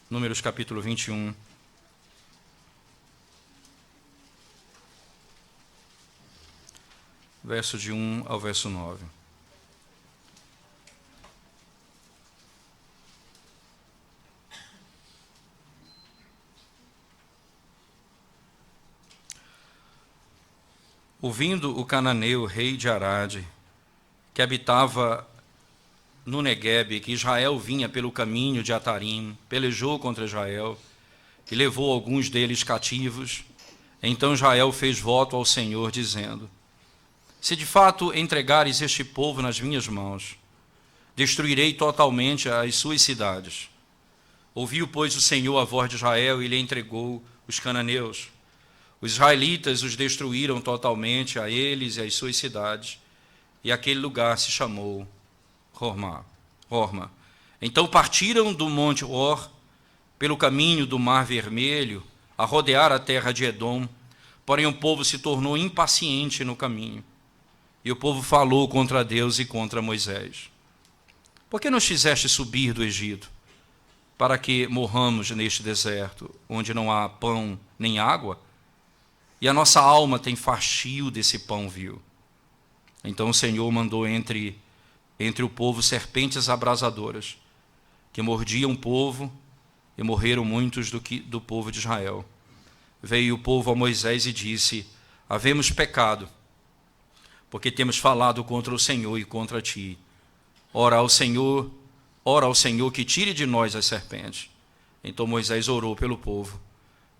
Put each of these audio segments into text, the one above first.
Números capítulo 21. Verso de 1 ao verso 9. Ouvindo o cananeu, rei de Arade, que habitava no Neguebe, que Israel vinha pelo caminho de Atarim, pelejou contra Israel e levou alguns deles cativos. Então Israel fez voto ao Senhor, dizendo: se de fato entregares este povo nas minhas mãos, destruirei totalmente as suas cidades. Ouviu, pois, o Senhor a voz de Israel e lhe entregou os cananeus. Os israelitas os destruíram totalmente, a eles e às suas cidades, e aquele lugar se chamou Horma. Então partiram do monte Hor, pelo caminho do Mar Vermelho, a rodear a terra de Edom, porém o povo se tornou impaciente no caminho. E o povo falou contra Deus e contra Moisés: por que nos fizeste subir do Egito, para que morramos neste deserto, onde não há pão nem água? E a nossa alma tem fastio desse pão vil. Então o Senhor mandou entre o povo serpentes abrasadoras, que mordiam o povo, e morreram muitos do povo de Israel. Veio o povo a Moisés e disse: havemos pecado, porque temos falado contra o Senhor e contra ti. Ora ao Senhor que tire de nós as serpentes. Então Moisés orou pelo povo,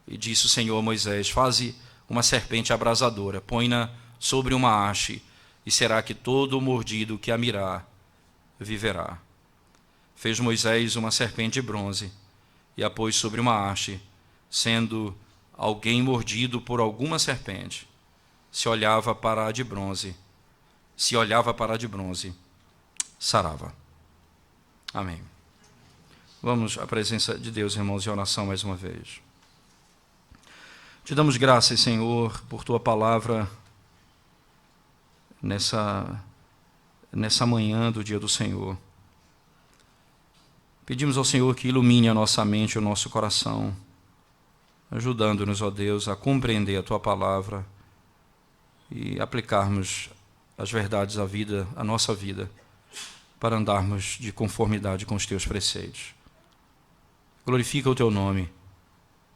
e disse o Senhor a Moisés: faze uma serpente abrasadora, põe-na sobre uma haste, e será que todo o mordido que a mirar viverá. Fez Moisés uma serpente de bronze, e a pôs sobre uma haste. Sendo alguém mordido por alguma serpente, se olhava para a de bronze, sarava. Amém. Vamos à presença de Deus, irmãos, em oração mais uma vez. Te damos graças, Senhor, por Tua palavra nessa manhã do dia do Senhor. Pedimos ao Senhor que ilumine a nossa mente e o nosso coração, ajudando-nos, ó Deus, a compreender a Tua palavra e aplicarmos as verdades à nossa vida, para andarmos de conformidade com os Teus preceitos. Glorifica o Teu nome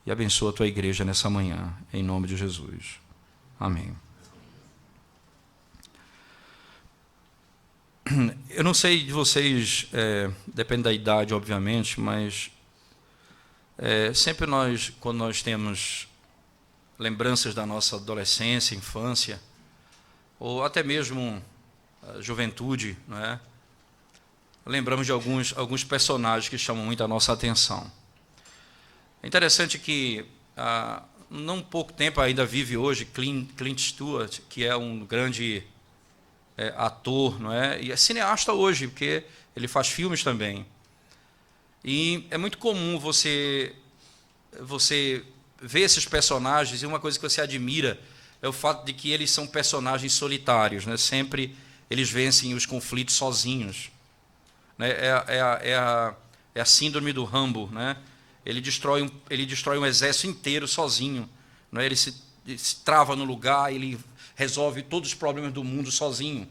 e abençoa a Tua igreja nessa manhã, em nome de Jesus. Amém. Eu não sei de vocês, depende da idade, obviamente, mas sempre quando nós temos lembranças da nossa adolescência, infância, ou até mesmo juventude, não é? Lembramos de alguns personagens que chamam muito a nossa atenção. É interessante que, não pouco tempo, ainda vive hoje Clint Eastwood, que é um grande ator, não é? E é cineasta hoje, porque ele faz filmes também. E é muito comum você ver esses personagens, e uma coisa que você admira é o fato de que eles são personagens solitários, né? Sempre eles vencem os conflitos sozinhos. Né? É a síndrome do Rambo, né? Ele destrói um exército inteiro sozinho. Não é? Ele se trava no lugar, ele resolve todos os problemas do mundo sozinho.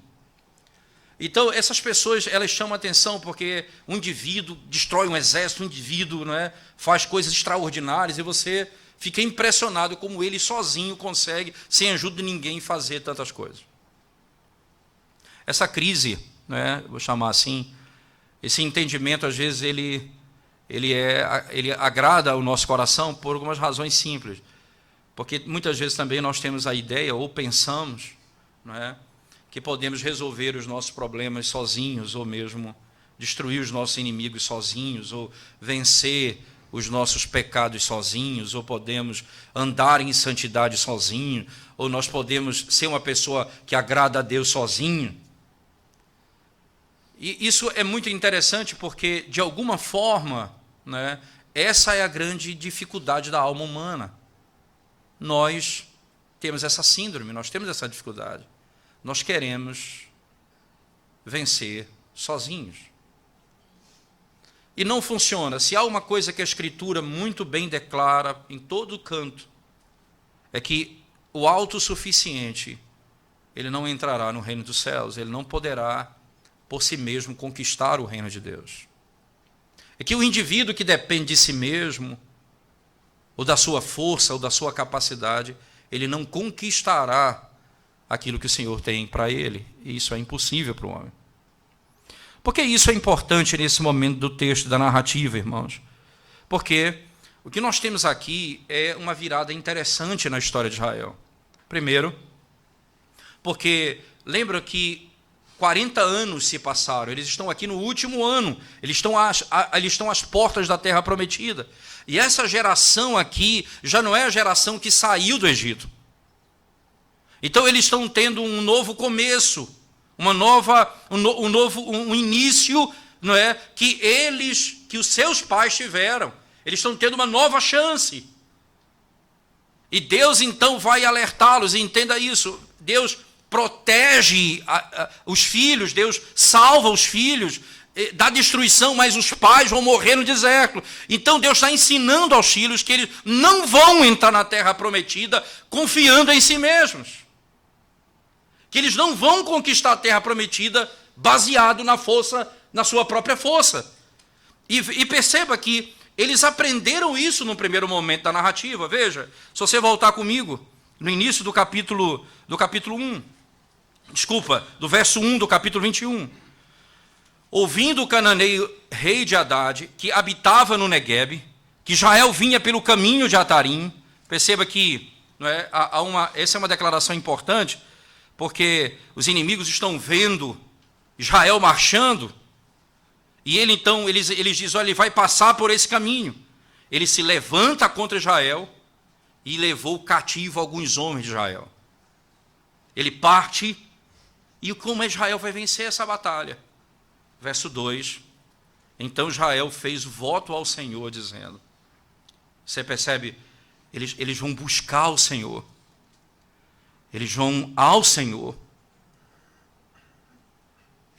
Então, essas pessoas, elas chamam a atenção porque um indivíduo destrói um exército, um indivíduo, não é? Faz coisas extraordinárias, e você fica impressionado como ele sozinho consegue, sem ajuda de ninguém, fazer tantas coisas. Essa crise, né, vou chamar assim, esse entendimento, às vezes, ele agrada ao nosso coração por algumas razões simples. Porque muitas vezes também nós temos a ideia, ou pensamos, não é, que podemos resolver os nossos problemas sozinhos, ou mesmo destruir os nossos inimigos sozinhos, ou vencer os nossos pecados sozinhos, ou podemos andar em santidade sozinho, ou nós podemos ser uma pessoa que agrada a Deus sozinho. E isso é muito interessante porque, de alguma forma, né, essa é a grande dificuldade da alma humana. Nós temos essa síndrome, nós temos essa dificuldade. Nós queremos vencer sozinhos. E não funciona. Se há uma coisa que a Escritura muito bem declara em todo canto, é que o autossuficiente, ele não entrará no reino dos céus, ele não poderá, por si mesmo, conquistar o reino de Deus. É que o indivíduo que depende de si mesmo, ou da sua força, ou da sua capacidade, ele não conquistará aquilo que o Senhor tem para ele. E isso é impossível para o homem. Por que isso é importante nesse momento do texto, da narrativa, irmãos? Porque o que nós temos aqui é uma virada interessante na história de Israel. Primeiro, porque lembra que 40 anos se passaram, eles estão aqui no último ano, eles estão às portas da terra prometida. E essa geração aqui já não é a geração que saiu do Egito. Então eles estão tendo um novo começo, um início, não é, que os seus pais tiveram. Eles estão tendo uma nova chance. E Deus então vai alertá-los, e entenda isso. Deus protege os filhos, Deus salva os filhos da destruição, mas os pais vão morrer no deserto. Então Deus está ensinando aos filhos que eles não vão entrar na terra prometida confiando em si mesmos. Que eles não vão conquistar a terra prometida baseado na sua própria força. E perceba que eles aprenderam isso no primeiro momento da narrativa. Veja, se você voltar comigo, no início do capítulo 1, do verso 1 do capítulo 21. Ouvindo o cananeio rei de Haddad, que habitava no Neguebe, que Israel vinha pelo caminho de Atarim. Perceba que não é, essa é uma declaração importante, porque os inimigos estão vendo Israel marchando, e eles dizem, olha, ele vai passar por esse caminho. Ele se levanta contra Israel e levou cativo alguns homens de Israel. Ele parte, e como Israel vai vencer essa batalha? Verso 2, então Israel fez voto ao Senhor, dizendo, você percebe, eles vão buscar o Senhor, eles vão ao Senhor,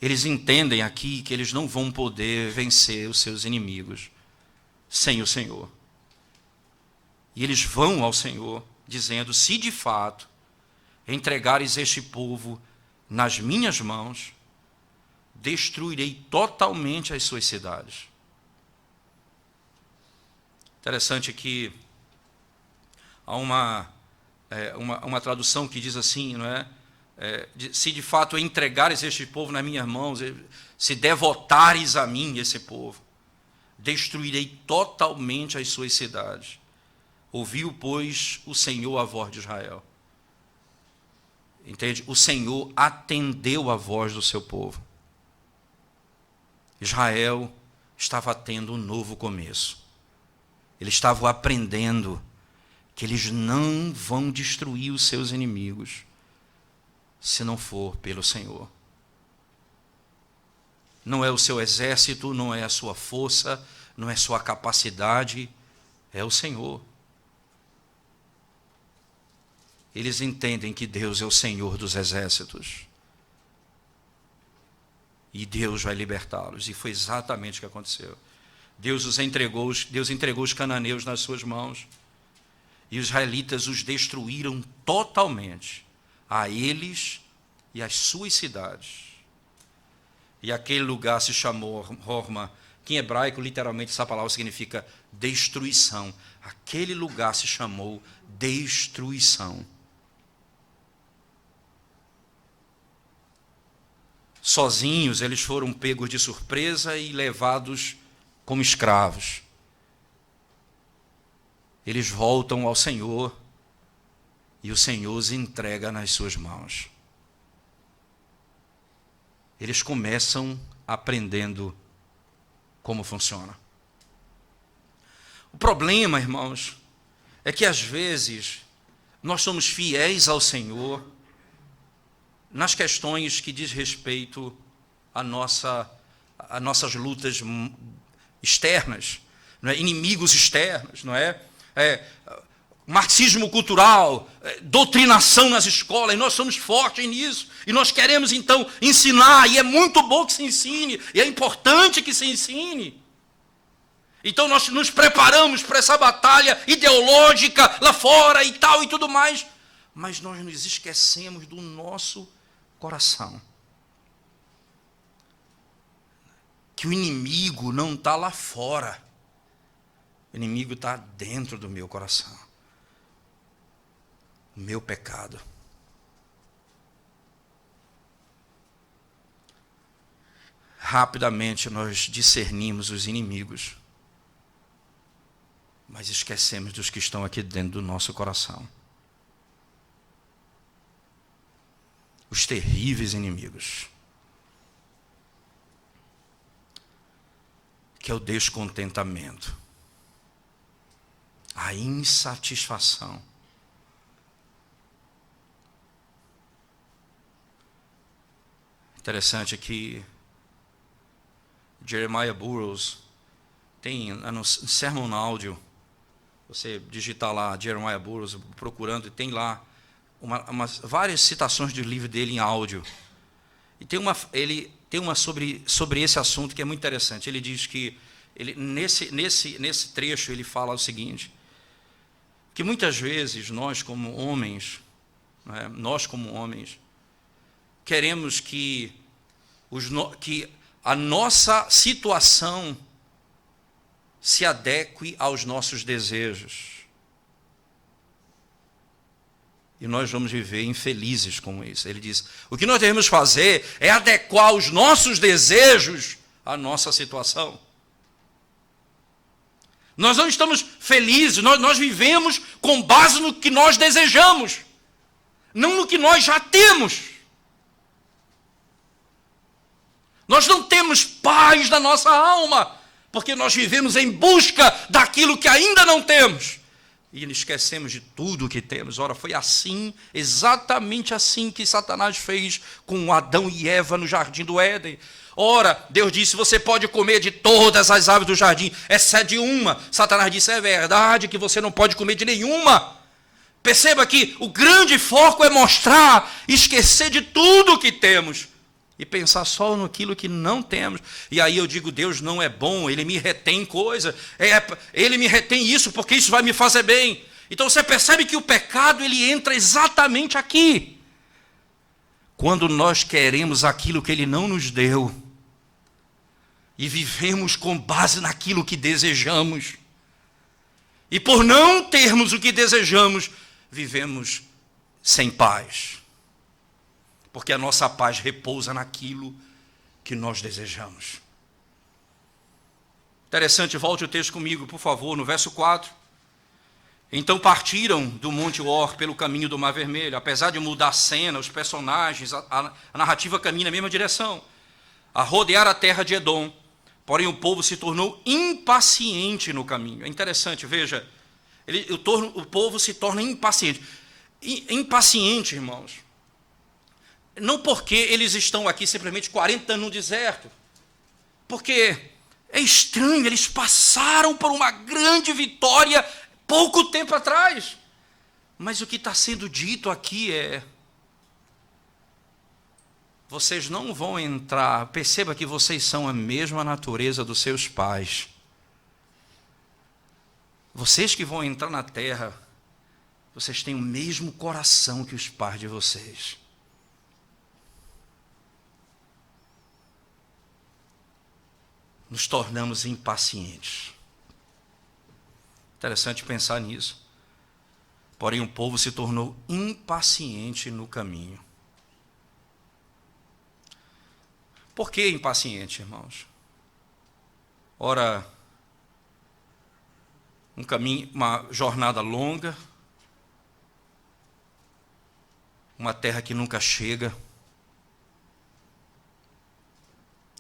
eles entendem aqui que eles não vão poder vencer os seus inimigos sem o Senhor. E eles vão ao Senhor, dizendo, se de fato entregares este povo nas minhas mãos, destruirei totalmente as suas cidades. Interessante que há uma tradução que diz assim, não é? Se de fato entregares este povo nas minhas mãos, se devotares a mim esse povo, destruirei totalmente as suas cidades. Ouviu, pois, o Senhor a voz de Israel. Entende? O Senhor atendeu a voz do seu povo. Israel estava tendo um novo começo. Eles estavam aprendendo que eles não vão destruir os seus inimigos se não for pelo Senhor. Não é o seu exército, não é a sua força, não é a sua capacidade, é o Senhor. Eles entendem que Deus é o Senhor dos exércitos. E Deus vai libertá-los. E foi exatamente o que aconteceu. Deus entregou os cananeus nas suas mãos. E os israelitas os destruíram totalmente. A eles e às suas cidades. E aquele lugar se chamou Horma, que em hebraico literalmente essa palavra significa destruição. Aquele lugar se chamou destruição. Sozinhos, eles foram pegos de surpresa e levados como escravos. Eles voltam ao Senhor e o Senhor os entrega nas suas mãos. Eles começam aprendendo como funciona. O problema, irmãos, é que às vezes nós somos fiéis ao Senhor nas questões que diz respeito a nossas lutas externas, não é? Inimigos externos, não é? Marxismo cultural, doutrinação nas escolas, e nós somos fortes nisso, e nós queremos então ensinar, e é muito bom que se ensine, e é importante que se ensine, Então nós nos preparamos para essa batalha ideológica lá fora e tal e tudo mais, mas nós nos esquecemos do nosso coração. Que o inimigo não está lá fora, o inimigo está dentro do meu coração, o meu pecado. Rapidamente nós discernimos os inimigos, mas esquecemos dos que estão aqui dentro do nosso coração. Os terríveis inimigos, que é o descontentamento, a insatisfação. Interessante que Jeremiah Burroughs tem no Sermon Áudio, você digitar lá Jeremiah Burroughs procurando, e tem lá várias citações do livro dele em áudio. E ele tem uma sobre esse assunto que é muito interessante. Ele diz que nesse trecho ele fala o seguinte, que muitas vezes nós como homens, né, queremos que a nossa situação se adeque aos nossos desejos. E nós vamos viver infelizes com isso. Ele diz, o que nós devemos fazer é adequar os nossos desejos à nossa situação. Nós não estamos felizes, nós vivemos com base no que nós desejamos, não no que nós já temos. Nós não temos paz na nossa alma, porque nós vivemos em busca daquilo que ainda não temos. E esquecemos de tudo o que temos. Ora, foi assim, exatamente assim que Satanás fez com Adão e Eva no jardim do Éden. Ora, Deus disse, você pode comer de todas as árvores do jardim, exceto de uma. Satanás disse, é verdade que você não pode comer de nenhuma. Perceba que o grande foco é mostrar, esquecer de tudo o que temos e pensar só naquilo que não temos. E aí eu digo, Deus não é bom, Ele me retém coisa, Ele me retém isso, porque isso vai me fazer bem. Então você percebe que o pecado, ele entra exatamente aqui. Quando nós queremos aquilo que Ele não nos deu, e vivemos com base naquilo que desejamos, e por não termos o que desejamos, vivemos sem paz. Porque a nossa paz repousa naquilo que nós desejamos. Interessante, volte o texto comigo, por favor, no verso 4. Então partiram do Monte Hor pelo caminho do Mar Vermelho. Apesar de mudar a cena, os personagens, a narrativa caminha na mesma direção. A rodear a terra de Edom. Porém o povo se tornou impaciente no caminho. É interessante, veja, o povo se torna impaciente. Impaciente, irmãos. Não porque eles estão aqui simplesmente 40 anos no deserto. Porque é estranho, eles passaram por uma grande vitória pouco tempo atrás. Mas o que está sendo dito aqui é, vocês não vão entrar, perceba que vocês são a mesma natureza dos seus pais. Vocês que vão entrar na terra, vocês têm o mesmo coração que os pais de vocês. Nos tornamos impacientes. Interessante pensar nisso. Porém, o povo se tornou impaciente no caminho. Por que impaciente, irmãos? Ora, um caminho, uma jornada longa, uma terra que nunca chega.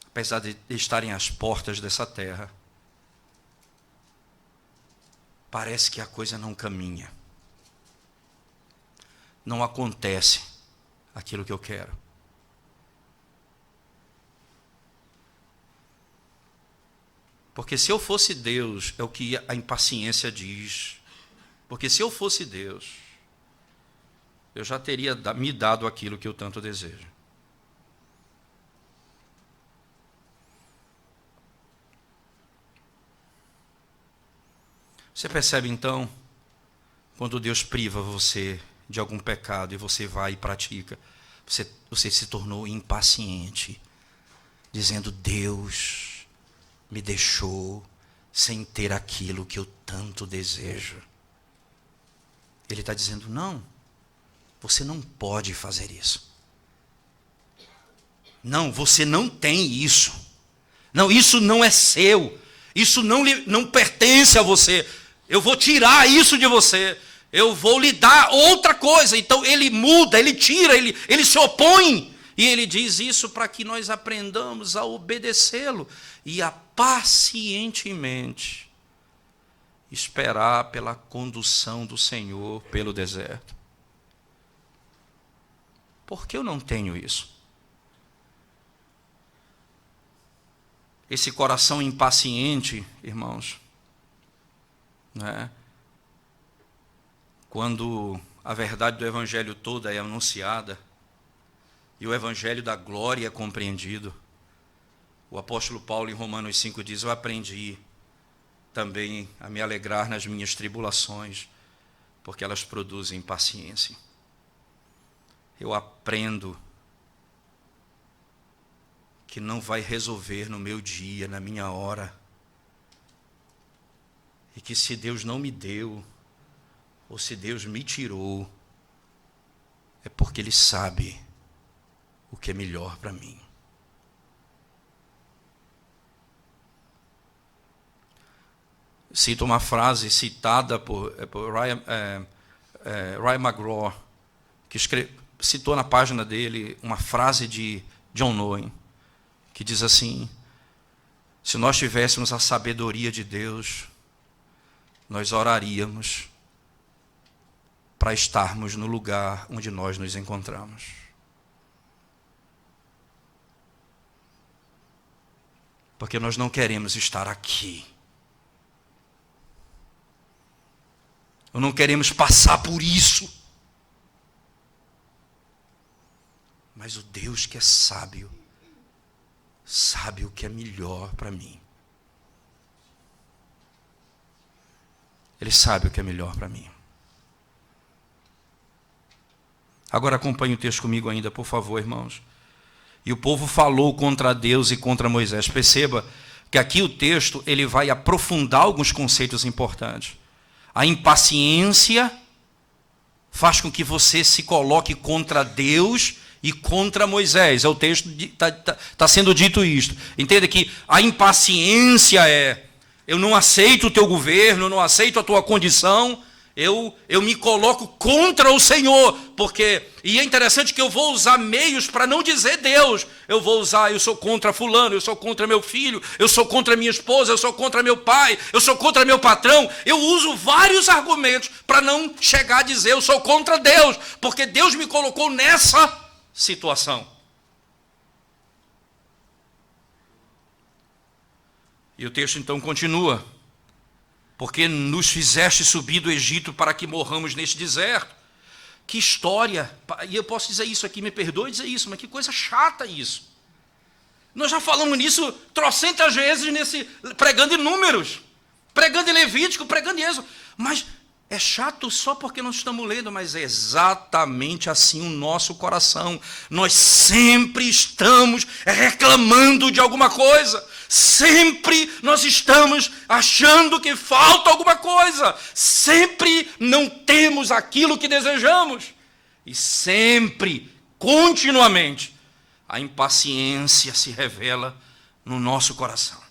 Apesar de estarem às portas dessa terra, parece que a coisa não caminha. Não acontece aquilo que eu quero. Porque se eu fosse Deus, é o que a impaciência diz. Porque se eu fosse Deus, eu já teria me dado aquilo que eu tanto desejo. Você percebe então, quando Deus priva você de algum pecado e você vai e pratica, você se tornou impaciente, dizendo: Deus me deixou sem ter aquilo que eu tanto desejo. Ele está dizendo: não, você não pode fazer isso. Não, você não tem isso. Não, isso não é seu. Isso não pertence a você. Eu vou tirar isso de você. Eu vou lhe dar outra coisa. Então ele muda, ele tira, ele se opõe. E ele diz isso para que nós aprendamos a obedecê-lo e a pacientemente esperar pela condução do Senhor pelo deserto. Por que eu não tenho isso? Esse coração impaciente, irmãos, né? Quando a verdade do Evangelho toda é anunciada e o Evangelho da glória é compreendido, o apóstolo Paulo em Romanos 5 diz: eu aprendi também a me alegrar nas minhas tribulações, porque elas produzem paciência. Eu aprendo que não vai resolver no meu dia, na minha hora, e que se Deus não me deu, ou se Deus me tirou, é porque Ele sabe o que é melhor para mim. Cito uma frase citada por Ryan McGraw, que citou na página dele uma frase de John Owen, que diz assim: se nós tivéssemos a sabedoria de Deus, nós oraríamos para estarmos no lugar onde nós nos encontramos. Porque nós não queremos estar aqui. Ou não queremos passar por isso. Mas o Deus que é sábio, sabe o que é melhor para mim. Ele sabe o que é melhor para mim. Agora acompanhe o texto comigo ainda, por favor, irmãos. E o povo falou contra Deus e contra Moisés. Perceba que aqui o texto ele vai aprofundar alguns conceitos importantes. A impaciência faz com que você se coloque contra Deus e contra Moisés. É o texto, está sendo dito isto. Entenda que a impaciência é: eu não aceito o teu governo, eu não aceito a tua condição, eu me coloco contra o Senhor, e é interessante que eu vou usar meios para não dizer Deus. Eu vou usar: eu sou contra fulano, eu sou contra meu filho, eu sou contra minha esposa, eu sou contra meu pai, eu sou contra meu patrão. Eu uso vários argumentos para não chegar a dizer eu sou contra Deus, porque Deus me colocou nessa situação. E o texto então continua: porque nos fizeste subir do Egito para que morramos neste deserto. Que história! E eu posso dizer isso aqui, me perdoe dizer isso, mas que coisa chata isso. Nós já falamos nisso trocentas vezes, pregando em Números, pregando em Levítico, pregando em Êxodo. Mas é chato só porque nós estamos lendo, mas é exatamente assim o nosso coração. Nós sempre estamos reclamando de alguma coisa. Sempre nós estamos achando que falta alguma coisa. Sempre não temos aquilo que desejamos. E sempre, continuamente, a impaciência se revela no nosso coração.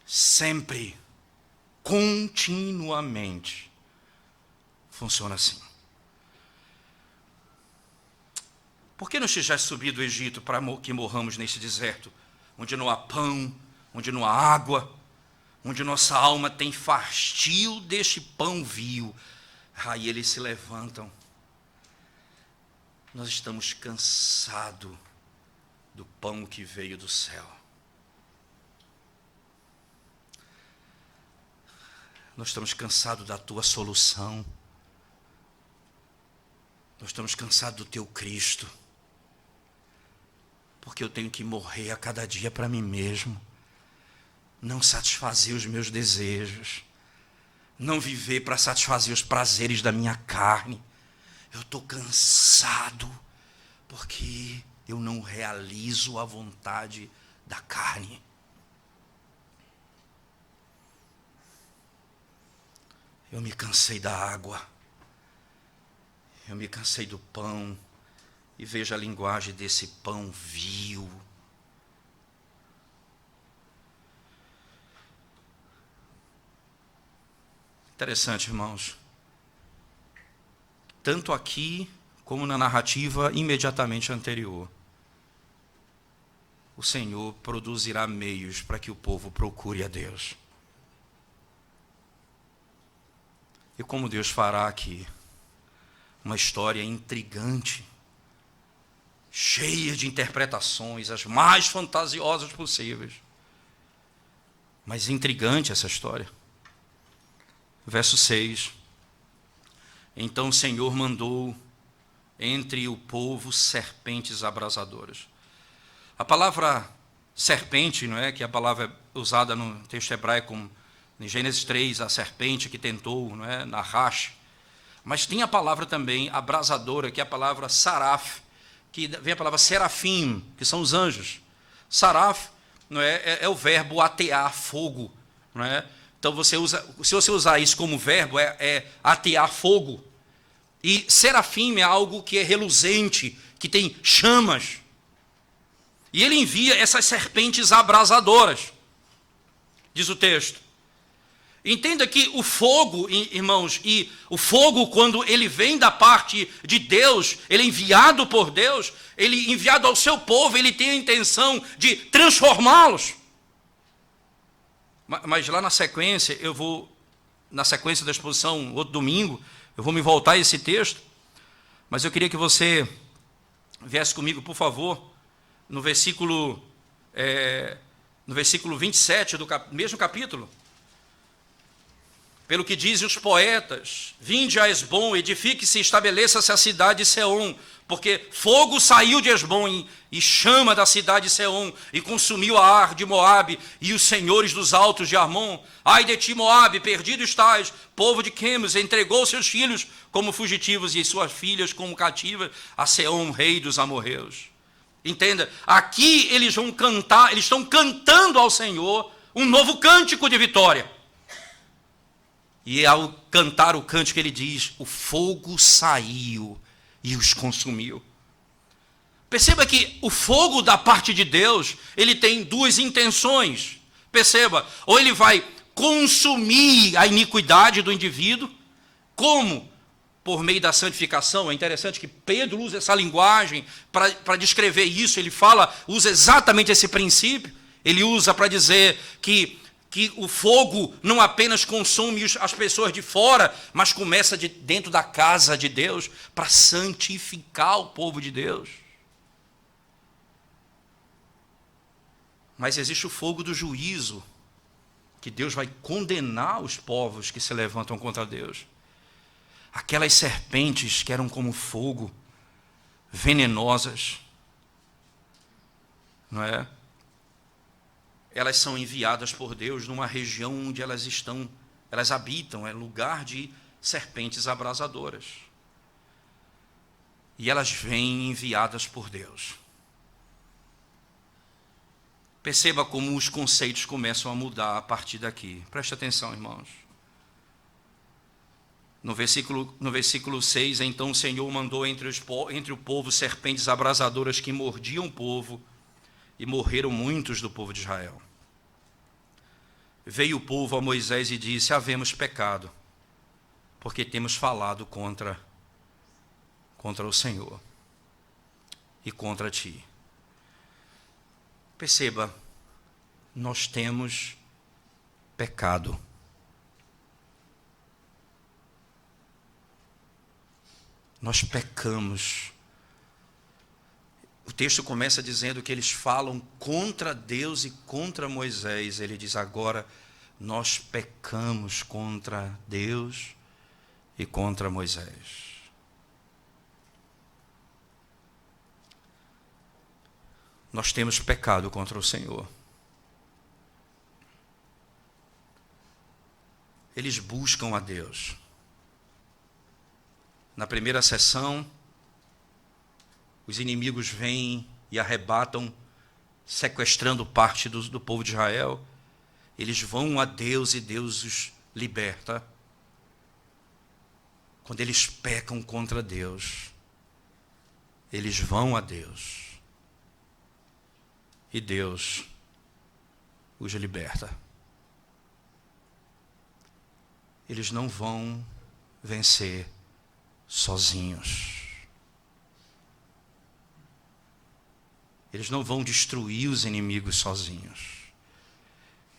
Sempre, continuamente, funciona assim. Por que nos fizeste subir do Egito para que morramos neste deserto, onde não há pão, onde não há água, onde nossa alma tem fastio deste pão vil? Aí eles se levantam. Nós estamos cansados do pão que veio do céu. Nós estamos cansados da tua solução. Nós estamos cansados do teu Cristo. Porque eu tenho que morrer a cada dia para mim mesmo. Não satisfazer os meus desejos. não viver para satisfazer os prazeres da minha carne. Eu estou cansado porque eu não realizo a vontade da carne. Eu me cansei da água. Eu me cansei do pão. E veja a linguagem desse pão vil. Interessante, irmãos. Tanto aqui como na narrativa imediatamente anterior, o Senhor produzirá meios para que o povo procure a Deus. E como Deus fará aqui? Uma história intrigante, cheia de interpretações, as mais fantasiosas possíveis. Mas intrigante essa história. Verso 6. Então o Senhor mandou entre o povo serpentes abrasadoras. A palavra serpente, não é, que a palavra usada no texto hebraico, em Gênesis 3, a serpente que tentou, não é, na racha. Mas tem a palavra também abrasadora, que é a palavra saraf, que vem a palavra serafim, que são os anjos. Saraf, não é o verbo atear fogo, não é? Então você usa, se você usar isso como verbo, é atear fogo. E serafim é algo que é reluzente, que tem chamas. E ele envia essas serpentes abrasadoras, diz o texto. Entenda que o fogo, irmãos, e o fogo, quando ele vem da parte de Deus, ele é enviado por Deus, ele enviado ao seu povo, ele tem a intenção de transformá-los. Mas lá na sequência, na sequência da exposição, outro domingo, eu vou me voltar a esse texto, mas eu queria que você viesse comigo, por favor, no versículo 27 do mesmo capítulo. Pelo que dizem os poetas, vinde a Esbom, edifique-se e estabeleça-se a cidade de Seom, porque fogo saiu de Esbom e chama da cidade de Seom, e consumiu a Ar de Moabe e os senhores dos altos de Armon. Ai de ti, Moabe, perdido estás, povo de Quemos, entregou seus filhos como fugitivos e suas filhas como cativas a Seom, rei dos amorreus. Entenda, aqui eles vão cantar, eles estão cantando ao Senhor um novo cântico de vitória. E ao cantar o cântico ele diz, o fogo saiu e os consumiu. Perceba que o fogo da parte de Deus, ele tem duas intenções. Perceba, ou ele vai consumir a iniquidade do indivíduo, como? Por meio da santificação. É interessante que Pedro usa essa linguagem para descrever isso, ele usa exatamente esse princípio, ele usa para dizer que o fogo não apenas consome as pessoas de fora, mas começa dentro da casa de Deus, para santificar o povo de Deus. Mas existe o fogo do juízo, que Deus vai condenar os povos que se levantam contra Deus. Aquelas serpentes que eram como fogo, venenosas, não é? Elas são enviadas por Deus numa região onde elas habitam, é lugar de serpentes abrasadoras. E elas vêm enviadas por Deus. Perceba como os conceitos começam a mudar a partir daqui. Preste atenção, irmãos. No versículo 6, então o Senhor mandou entre o povo serpentes abrasadoras que mordiam o povo, e morreram muitos do povo de Israel. Veio o povo a Moisés e disse, havemos pecado, porque temos falado contra o Senhor e contra ti. Perceba, nós temos pecado. Nós pecamos. O texto começa dizendo que eles falam contra Deus e contra Moisés. Ele diz agora, nós pecamos contra Deus e contra Moisés. Nós temos pecado contra o Senhor. eles buscam a Deus. Na primeira sessão, os inimigos vêm e arrebatam, sequestrando parte do povo de Israel. Eles vão a Deus e Deus os liberta. Quando eles pecam contra Deus, eles vão a Deus e Deus os liberta. Eles não vão vencer sozinhos. Eles não vão destruir os inimigos sozinhos.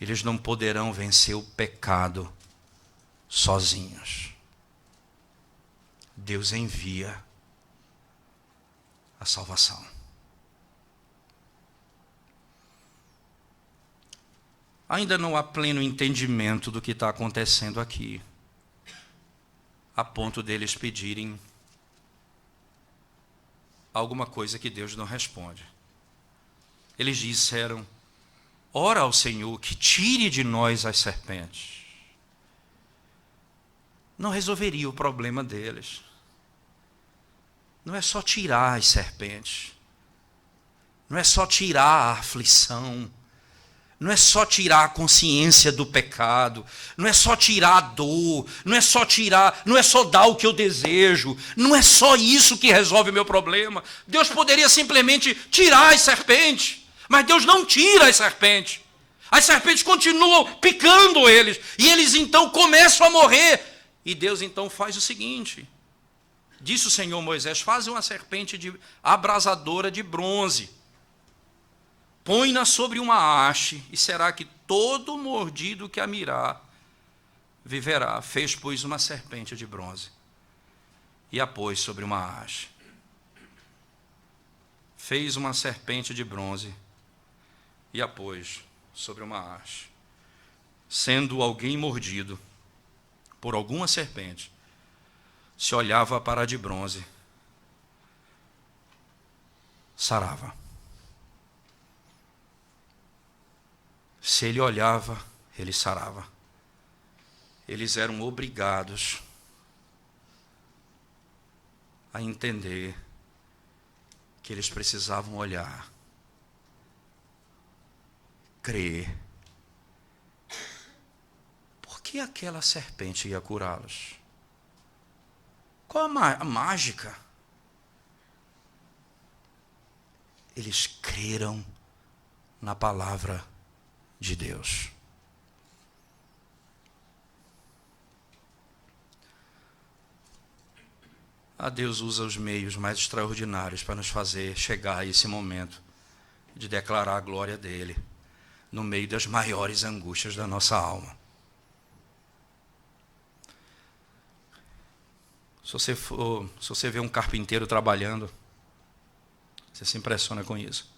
Eles não poderão vencer o pecado sozinhos. Deus envia a salvação. Ainda não há pleno entendimento do que está acontecendo aqui, a ponto deles pedirem alguma coisa que Deus não responde. Eles disseram: ora ao Senhor que tire de nós as serpentes. Não resolveria o problema deles. Não é só tirar as serpentes. Não é só tirar a aflição. Não é só tirar a consciência do pecado, não é só tirar a dor, não é só dar o que eu desejo, não é só isso que resolve o meu problema. Deus poderia simplesmente tirar as serpentes, mas Deus não tira as serpentes. As serpentes continuam picando eles, e eles então começam a morrer. E Deus então faz o seguinte: disse o Senhor a Moisés: faz uma serpente abrasadora de bronze, põe-na sobre uma haste, e será que todo mordido que a mirar viverá. Fez, pois, uma serpente de bronze e a pôs sobre uma haste. Fez uma serpente de bronze e a pôs sobre uma haste. Sendo alguém mordido por alguma serpente, se olhava para a de bronze, sarava. Se ele olhava, ele sarava. Eles eram obrigados a entender que eles precisavam olhar, crer. Por que aquela serpente ia curá-los? Qual a mágica? Eles creram na palavra de Deus. Deus usa os meios mais extraordinários para nos fazer chegar a esse momento de declarar a glória dele no meio das maiores angústias da nossa alma. Se você vê um carpinteiro trabalhando, você se impressiona com isso.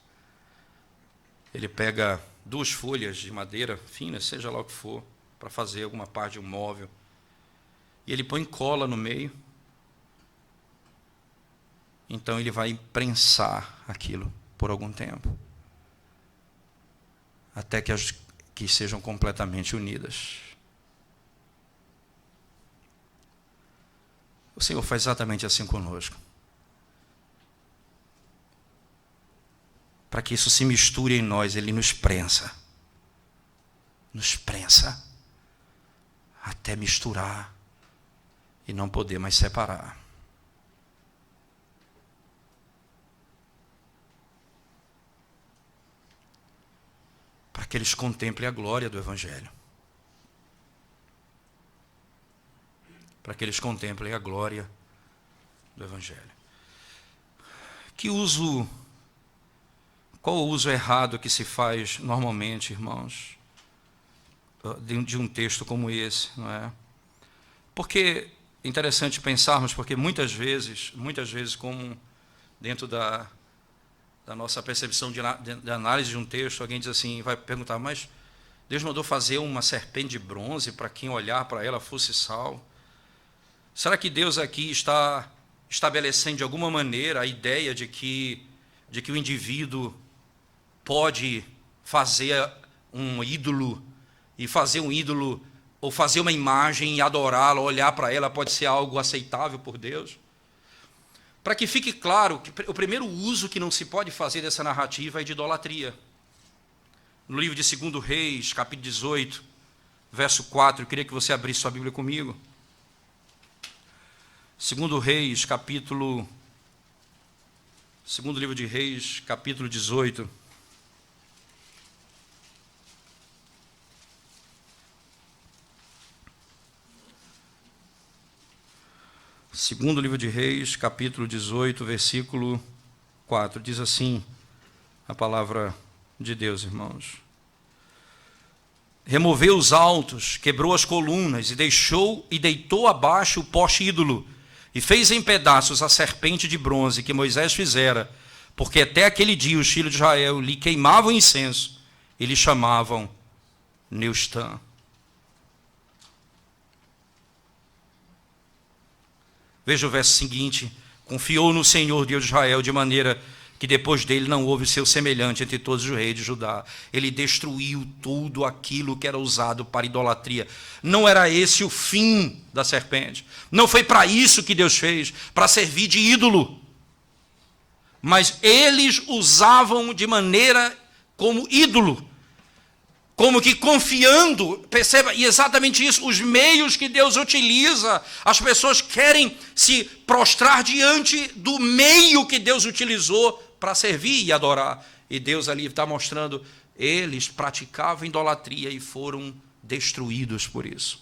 Ele pega 2 folhas de madeira finas, seja lá o que for, para fazer alguma parte de um móvel, e ele põe cola no meio. Então ele vai imprensar aquilo por algum tempo, até que sejam completamente unidas. O Senhor faz exatamente assim conosco. Para que isso se misture em nós, Ele nos prensa. Nos prensa até misturar e não poder mais separar. Para que eles contemplem a glória do Evangelho. Para que eles contemplem a glória do Evangelho. Qual o uso errado que se faz normalmente, irmãos, de um texto como esse, não é? Porque é interessante pensarmos, porque muitas vezes, como dentro da nossa percepção de análise de um texto, alguém diz assim, vai perguntar: mas Deus mandou fazer uma serpente de bronze para quem olhar para ela fosse salvo? Será que Deus aqui está estabelecendo de alguma maneira a ideia de que o indivíduo pode fazer um ídolo, e fazer um ídolo ou fazer uma imagem e adorá-la, olhar para ela, pode ser algo aceitável por Deus. Para que fique claro, que o primeiro uso que não se pode fazer dessa narrativa é de idolatria. No livro de 2 Reis, capítulo 18, verso 4, eu queria que você abrisse sua Bíblia comigo. 2 Reis, segundo livro de Reis, capítulo 18. Segundo livro de Reis, capítulo 18, versículo 4, diz assim a palavra de Deus, irmãos. Removeu os altos, quebrou as colunas e deitou abaixo o poste ídolo e fez em pedaços a serpente de bronze que Moisés fizera, porque até aquele dia os filhos de Israel lhe queimavam incenso e lhe chamavam Neustã. Veja o verso seguinte: confiou no Senhor Deus de Israel, de maneira que depois dele não houve seu semelhante entre todos os reis de Judá. Ele destruiu tudo aquilo que era usado para idolatria. Não era esse o fim da serpente. Não foi para isso que Deus fez, para servir de ídolo. Mas eles usavam de maneira como ídolo. Como que confiando, perceba, e exatamente isso, os meios que Deus utiliza, as pessoas querem se prostrar diante do meio que Deus utilizou para servir e adorar. E Deus ali está mostrando, eles praticavam idolatria e foram destruídos por isso.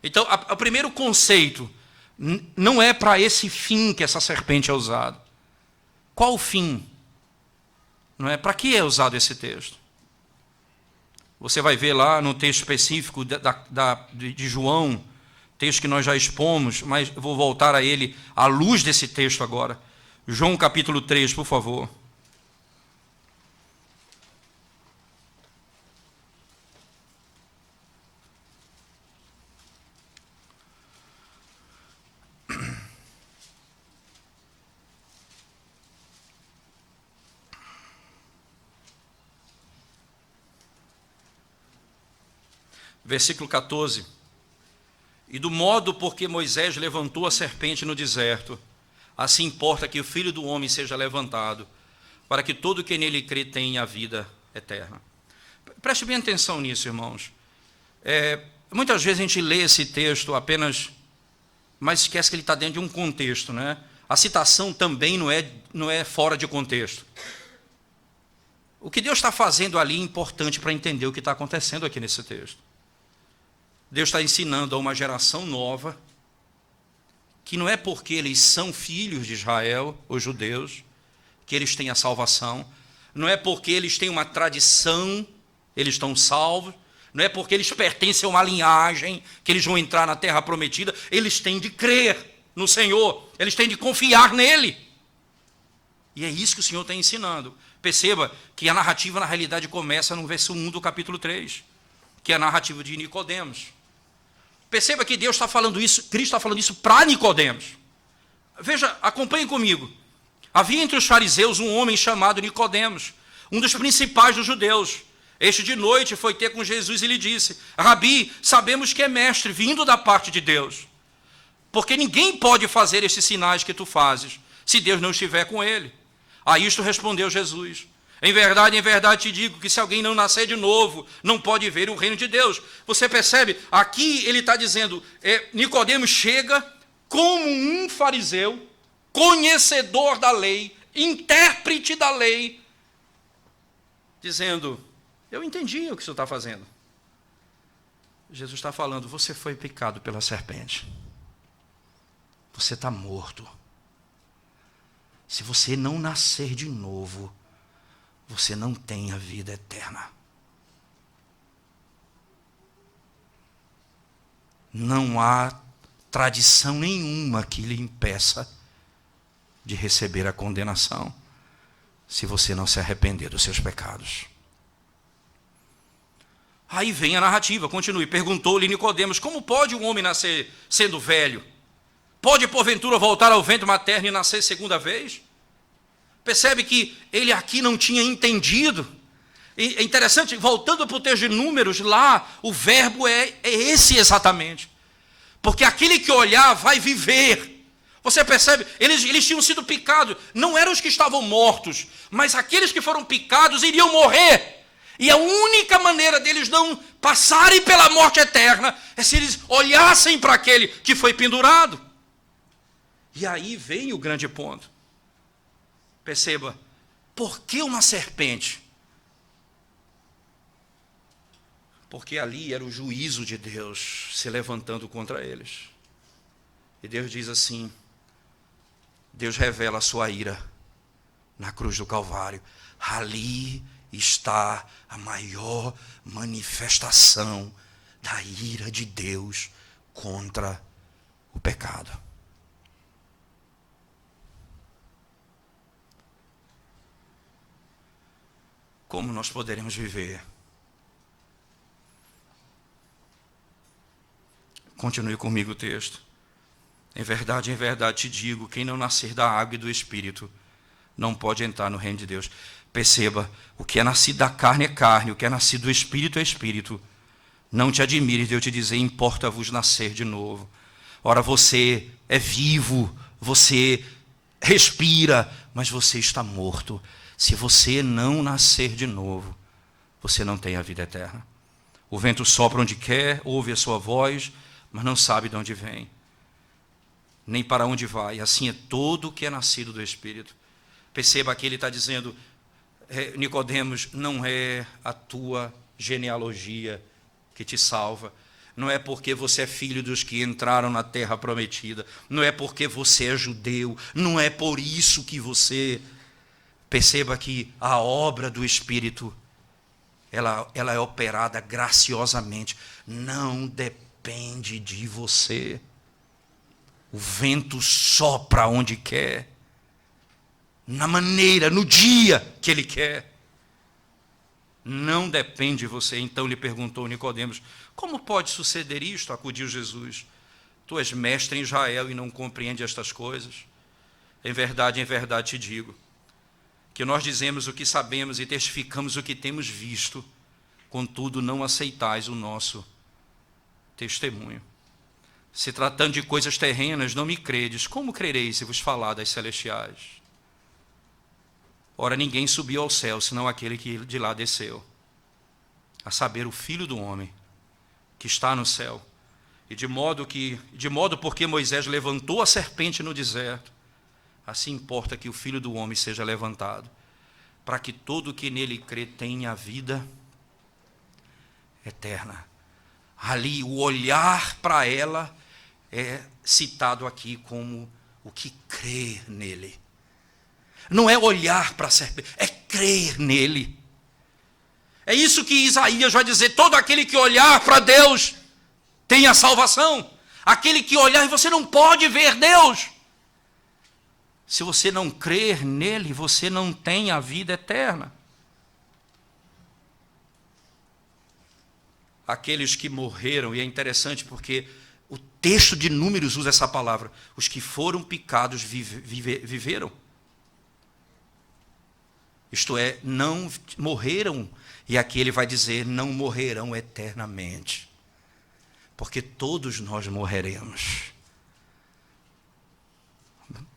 Então, o primeiro conceito, não é para esse fim que essa serpente é usada. Qual o fim? Não é? Para que é usado esse texto? Você vai ver lá no texto específico de João, texto que nós já expomos, mas eu vou voltar a ele à luz desse texto agora. João capítulo 3, por favor. Versículo 14. E do modo por que Moisés levantou a serpente no deserto, assim importa que o Filho do Homem seja levantado, para que todo que nele crê tenha a vida eterna. Preste bem atenção nisso, irmãos. Muitas vezes a gente lê esse texto apenas, mas esquece que ele está dentro de um contexto, né? A citação também não é fora de contexto. O que Deus está fazendo ali é importante para entender o que está acontecendo aqui nesse texto. Deus está ensinando a uma geração nova que não é porque eles são filhos de Israel, os judeus, que eles têm a salvação. Não é porque eles têm uma tradição, eles estão salvos. Não é porque eles pertencem a uma linhagem, que eles vão entrar na terra prometida. Eles têm de crer no Senhor, eles têm de confiar nele. E é isso que o Senhor está ensinando. Perceba que a narrativa, na realidade, começa no verso 1 do capítulo 3, que é a narrativa de Nicodemos. Perceba que Deus está falando isso, Cristo está falando isso para Nicodemos. Veja, acompanhe comigo. Havia entre os fariseus um homem chamado Nicodemos, um dos principais dos judeus. Este de noite foi ter com Jesus e lhe disse: Rabi, sabemos que é mestre, vindo da parte de Deus. Porque ninguém pode fazer esses sinais que tu fazes, se Deus não estiver com ele. A isto respondeu Jesus: em verdade te digo que se alguém não nascer de novo, não pode ver o reino de Deus. Você percebe? Aqui ele está dizendo, Nicodemos chega como um fariseu, conhecedor da lei, intérprete da lei, dizendo, eu entendi o que o senhor está fazendo. Jesus está falando, você foi picado pela serpente. Você está morto. Se você não nascer de novo, você não tem a vida eterna. Não há tradição nenhuma que lhe impeça de receber a condenação, se você não se arrepender dos seus pecados. Aí vem a narrativa, continue. Perguntou-lhe Nicodemos, como pode um homem nascer sendo velho? Pode, porventura, voltar ao ventre materno e nascer segunda vez? Percebe que ele aqui não tinha entendido. É interessante, voltando para o texto de Números, lá o verbo é esse exatamente. Porque aquele que olhar vai viver. Você percebe? Eles tinham sido picados. Não eram os que estavam mortos, mas aqueles que foram picados iriam morrer. E a única maneira deles não passarem pela morte eterna é se eles olhassem para aquele que foi pendurado. E aí vem o grande ponto. Perceba, por que uma serpente? Porque ali era o juízo de Deus se levantando contra eles. E Deus diz assim, Deus revela a sua ira na cruz do Calvário. Ali está a maior manifestação da ira de Deus contra o pecado. Como nós poderemos viver? Continue comigo o texto. Em verdade te digo, quem não nascer da água e do Espírito não pode entrar no reino de Deus. Perceba, o que é nascido da carne é carne, o que é nascido do Espírito é Espírito. Não te admires de eu te dizer, importa-vos nascer de novo. Ora, você é vivo, você respira, mas você está morto. Se você não nascer de novo, você não tem a vida eterna. O vento sopra onde quer, ouve a sua voz, mas não sabe de onde vem, nem para onde vai. Assim é todo o que é nascido do Espírito. Perceba que ele está dizendo, Nicodemos, não é a tua genealogia que te salva. Não é porque você é filho dos que entraram na terra prometida. Não é porque você é judeu. Não é por isso que você... Perceba que a obra do Espírito, ela é operada graciosamente. Não depende de você. O vento sopra onde quer, na maneira, no dia que ele quer. Não depende de você. Então lhe perguntou Nicodemos, como pode suceder isto? Acudiu Jesus. Tu és mestre em Israel e não compreende estas coisas? Em verdade te digo, que nós dizemos o que sabemos e testificamos o que temos visto, contudo não aceitais o nosso testemunho. Se tratando de coisas terrenas, não me credes, como crereis se vos falar das celestiais? Ora, ninguém subiu ao céu, senão aquele que de lá desceu, a saber, o Filho do Homem, que está no céu. E de modo porque Moisés levantou a serpente no deserto, assim importa que o Filho do Homem seja levantado, para que todo que nele crê tenha a vida eterna. Ali, o olhar para ela é citado aqui como o que crê nele. Não é olhar para a serpente, é crer nele. É isso que Isaías vai dizer, todo aquele que olhar para Deus tem a salvação. Aquele que olhar, e você não pode ver Deus. Se você não crer nele, você não tem a vida eterna. Aqueles que morreram, e é interessante porque o texto de Números usa essa palavra, os que foram picados viveram. Isto é, não morreram, e aqui ele vai dizer, não morrerão eternamente. Porque todos nós morreremos.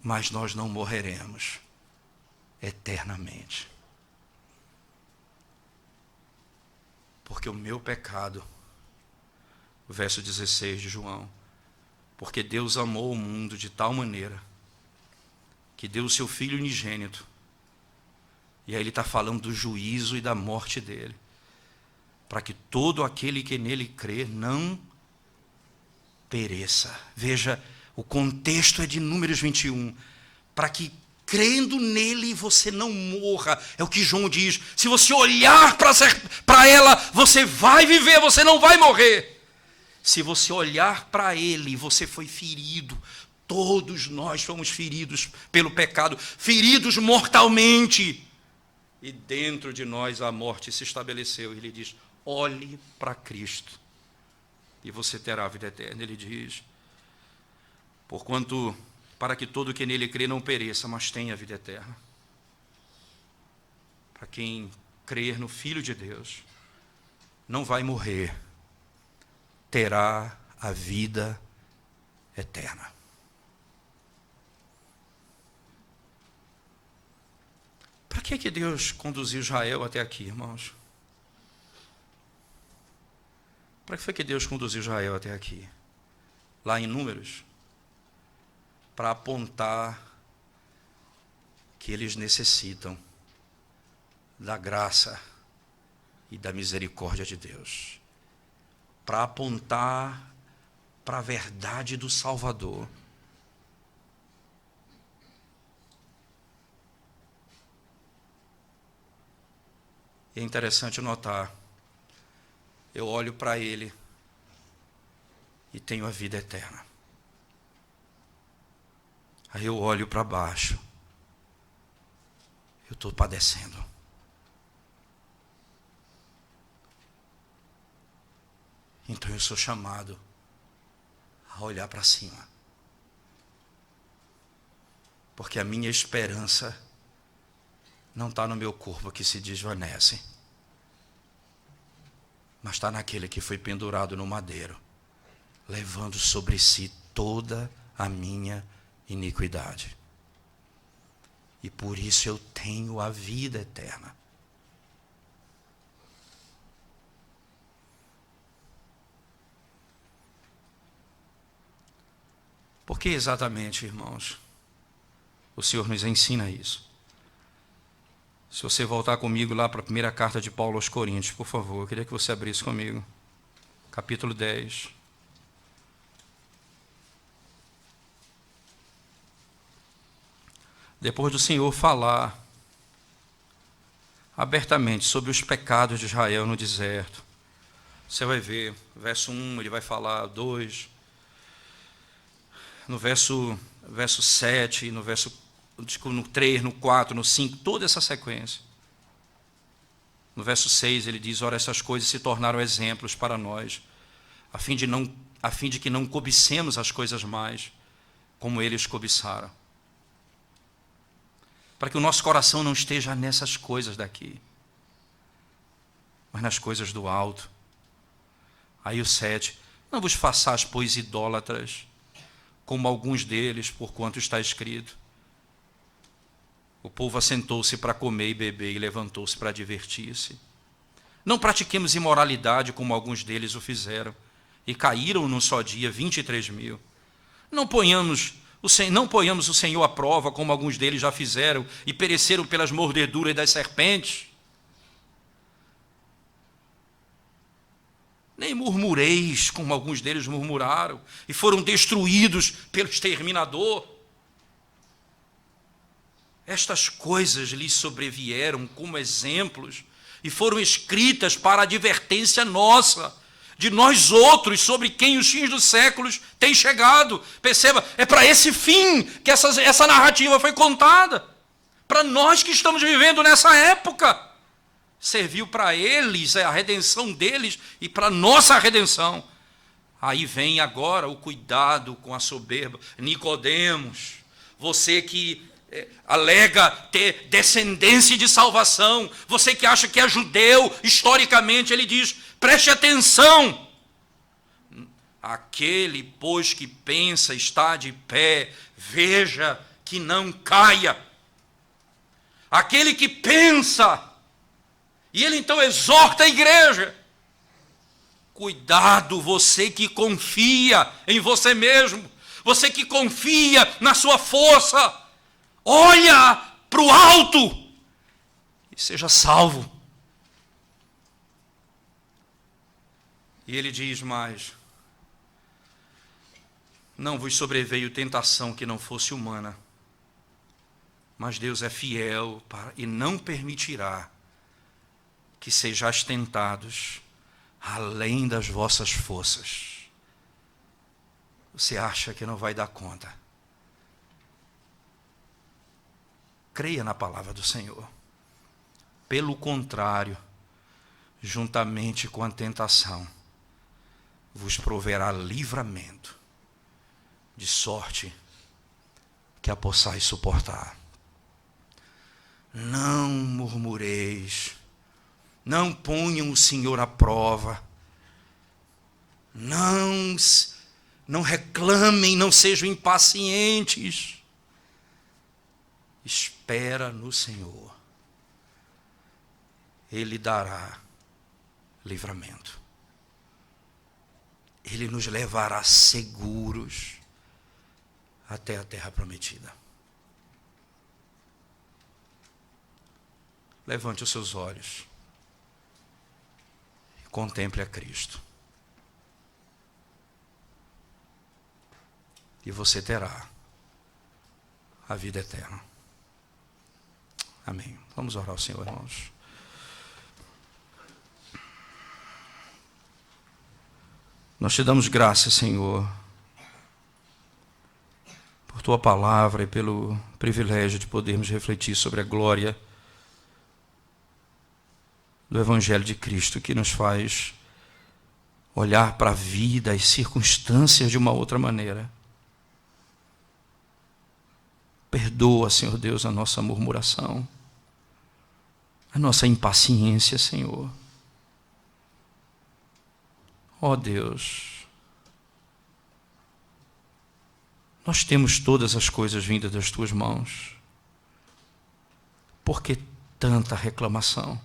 Mas nós não morreremos eternamente. Porque o meu pecado, o verso 16 de João, porque Deus amou o mundo de tal maneira, que deu o seu Filho unigênito, e aí ele está falando do juízo e da morte dele, para que todo aquele que nele crê não pereça. Veja, o contexto é de Números 21, para que crendo nele você não morra. É o que João diz, se você olhar para ela, você vai viver, você não vai morrer. Se você olhar para ele, você foi ferido. Todos nós fomos feridos pelo pecado, feridos mortalmente. E dentro de nós a morte se estabeleceu. Ele diz, olhe para Cristo e você terá a vida eterna. Ele diz, porquanto, para que todo que nele crê não pereça, mas tenha a vida eterna. Para quem crer no Filho de Deus não vai morrer, terá a vida eterna. Para que Deus conduziu Israel até aqui, irmãos? Para que foi que Deus conduziu Israel até aqui? Lá em Números, para apontar que eles necessitam da graça e da misericórdia de Deus, para apontar para a verdade do Salvador. E é interessante notar, eu olho para ele e tenho a vida eterna. Aí eu olho para baixo, eu estou padecendo. Então eu sou chamado a olhar para cima. Porque a minha esperança não está no meu corpo que se desvanece, mas está naquele que foi pendurado no madeiro, levando sobre si toda a minha iniquidade. E por isso eu tenho a vida eterna. Por que exatamente, irmãos, o Senhor nos ensina isso? Se você voltar comigo lá para a primeira carta de Paulo aos Coríntios, por favor, eu queria que você abrisse comigo. Capítulo 10. Depois do Senhor falar abertamente sobre os pecados de Israel no deserto, você vai ver, verso 1, ele vai falar 2, no verso 7, no 3, no 4, no 5, toda essa sequência. No verso 6 ele diz, ora, essas coisas se tornaram exemplos para nós, a fim de que não cobicemos as coisas mais, como eles cobiçaram. Para que o nosso coração não esteja nessas coisas daqui, mas nas coisas do alto. Aí o 7, não vos façais, pois, idólatras, como alguns deles, porquanto está escrito, o povo assentou-se para comer e beber e levantou-se para divertir-se. Não pratiquemos imoralidade como alguns deles o fizeram e caíram num só dia 23.000. Não ponhamos o Senhor à prova como alguns deles já fizeram e pereceram pelas mordeduras das serpentes. Nem murmureis como alguns deles murmuraram e foram destruídos pelo exterminador. Estas coisas lhes sobrevieram como exemplos e foram escritas para advertência nossa, de nós outros, sobre quem os fins dos séculos têm chegado. Perceba, é para esse fim que essa narrativa foi contada. Para nós que estamos vivendo nessa época. Serviu para eles, a redenção deles, e para nossa redenção. Aí vem agora o cuidado com a soberba. Nicodemos, você que alega ter descendência de salvação, você que acha que é judeu, historicamente ele diz, preste atenção, aquele, pois, que pensa está de pé, veja que não caia. Aquele que pensa, e ele então exorta a igreja, cuidado, você que confia em você mesmo, você que confia na sua força, olha para o alto e seja salvo. E ele diz mais, não vos sobreveio tentação que não fosse humana, mas Deus é fiel e não permitirá que sejais tentados além das vossas forças. Você acha que não vai dar conta? Creia na palavra do Senhor. Pelo contrário, juntamente com a tentação, vos proverá livramento, de sorte que a possais suportar. Não murmureis Não ponham o Senhor à prova. Não reclamem, não sejam impacientes. Espera no Senhor. Ele dará livramento. Ele nos levará seguros até a terra prometida. Levante os seus olhos e contemple a Cristo. E você terá a vida eterna. Amém. Vamos orar ao Senhor, irmãos. Nós te damos graças, Senhor, por tua palavra e pelo privilégio de podermos refletir sobre a glória do Evangelho de Cristo, que nos faz olhar para a vida e circunstâncias de uma outra maneira. Perdoa, Senhor Deus, a nossa murmuração, a nossa impaciência, Senhor. Ó Deus, nós temos todas as coisas vindas das tuas mãos. Por que tanta reclamação?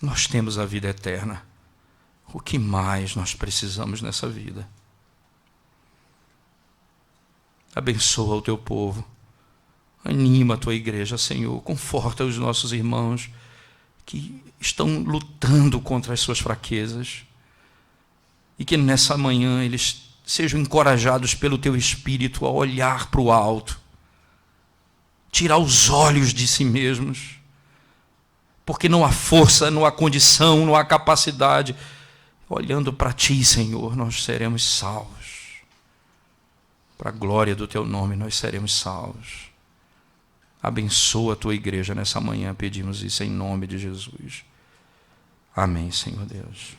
Nós temos a vida eterna. O que mais nós precisamos nessa vida? Abençoa o teu povo. Anima a tua igreja, Senhor. Conforta os nossos irmãos que estão lutando contra as suas fraquezas. E que nessa manhã eles sejam encorajados pelo teu Espírito a olhar para o alto. Tirar os olhos de si mesmos. Porque não há força, não há condição, não há capacidade. Olhando para ti, Senhor, nós seremos salvos. Para a glória do teu nome, nós seremos salvos. Abençoa a tua igreja nessa manhã, pedimos isso em nome de Jesus. Amém, Senhor Deus.